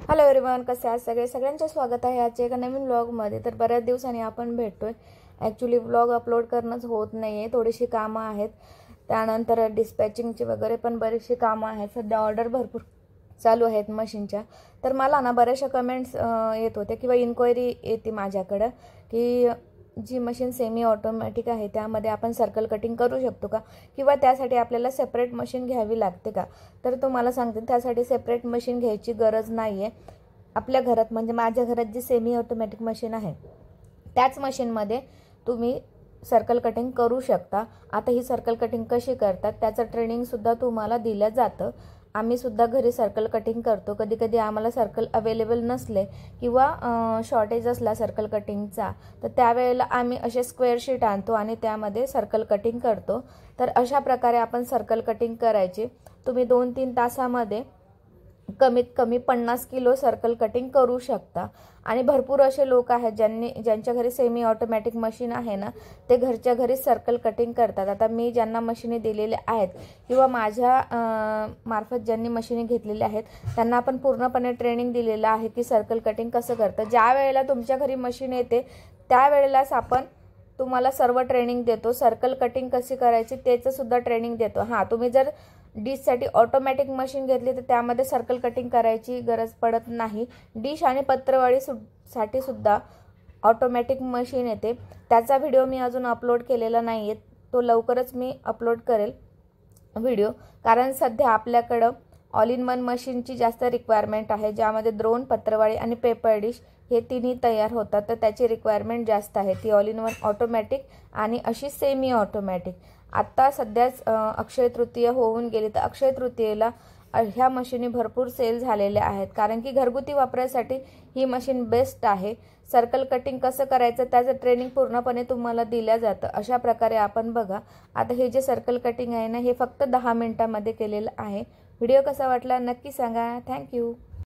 Hello everyone, कसे आहात सगळे? सगळ्यांचं स्वागत आहे आजच्या एका नवीन व्लॉगमध्ये। तर बऱ्याच दिवसांनी आपण भेटतोय। ॲक्च्युली व्लॉग अपलोड करणंच होत नाही आहे, थोडीशी कामं आहेत, त्यानंतर डिस्पॅचिंगची वगैरे पण बरीचशी कामं आहेत। सध्या ऑर्डर भरपूर चालू आहेत मशीनच्या। तर मला ना बऱ्याचशा कमेंट्स येत होते किंवा इन्क्वायरी येते माझ्याकडं की जी मशीन सेमी ऑटोमॅटिक आहे त्यामध्ये आपण सर्कल कटिंग करू शकतो का, किंवा त्यासाठी आपल्याला सेपरेट मशीन घ्यावी लागते का? तर तुम्हाला सांगते, त्यासाठी सेपरेट मशीन घ्यायची गरज नाही आहे। आपल्या घरात म्हणजे माझ्या घरात जी सेमी ऑटोमॅटिक मशीन आहे त्याच मशीनमध्ये तुम्ही सर्कल कटिंग करू शकता। आता ही सर्कल कटिंग कशी करतात त्याचं ट्रेनिंगसुद्धा तुम्हाला दिलं जातं। आम्ही सुद्धा घरी सर्कल कटिंग करतो। कधी कधी आम्हाला सर्कल अवेलेबल नसले किंवा शॉर्टेज असला सर्कल कटिंगचा, तर त्यावेळेला आम्ही असे स्क्वेअर शीट आणतो आणि त्यामध्ये सर्कल कटिंग करतो। तर अशा प्रकारे आपण सर्कल कटिंग करायची। तुम्ही 2-3 तासामध्ये कमीत कमी 50 किलो सर्कल कटिंग करू शकता। आणि भरपूर असे लोक आहेत ज्यांच्या घरी सेमी ऑटोमॅटिक मशीन आहे ना, ते घरच्या घरी सर्कल कटिंग करतात। आता मी ज्यांना मशीनी दिलेल्या आहेत किंवा माझ्या मार्फत ज्यांनी मशीनी घेतलेल्या आहेत त्यांना आपण पूर्णपणे ट्रेनिंग दिलेलं आहे की सर्कल कटिंग कसं करतं। ज्या वेळेला तुमच्या घरी मशीन येते त्यावेळेलाच आपण तुम्हाला सर्व ट्रेनिंग देतो। सर्कल कटिंग कशी करायची त्याचं सुद्धा ट्रेनिंग देतो। हां, तुम्ही जर डिशसाठी ऑटोमॅटिक मशीन घेतली तर त्यामध्ये सर्कल कटिंग करायची गरज पडत नाही। डिश आणि पत्रवाळी साठी सुद्धा ऑटोमॅटिक मशीन येते, त्याचा व्हिडिओ मी अजून अपलोड केलेला नाही आहे, तो लवकरच मी अपलोड करेल व्हिडिओ। कारण सध्या आपल्याकडं ऑल इन वन मशीनची जास्त रिक्वायरमेंट आहे, ज्यामध्ये द्रोण, पत्रवाळी आणि पेपर डिश हे तिन्ही तयार होतात। तर त्याची रिक्वायरमेंट जास्त आहे, ती ऑल इन वन ऑटोमॅटिक आणि अशी सेमी ऑटोमॅटिक। आत्ता सध्याच अक्षय तृतीया होऊन गेली, तर अक्षय तृतीयेला ह्या मशीनी भरपूर सेल झालेल्या आहेत, कारण की घरगुती वापरासाठी ही मशीन बेस्ट आहे। सर्कल कटिंग कसं करायचं त्याचं ट्रेनिंग पूर्णपणे तुम्हाला दिलं जातं। अशा प्रकारे आपण बघा, आता हे जे सर्कल कटिंग आहे ना, हे फक्त 10 मिनिटांमध्ये केलेलं आहे। व्हिडिओ कसा वाटला नक्की सांगा। थँक्यू।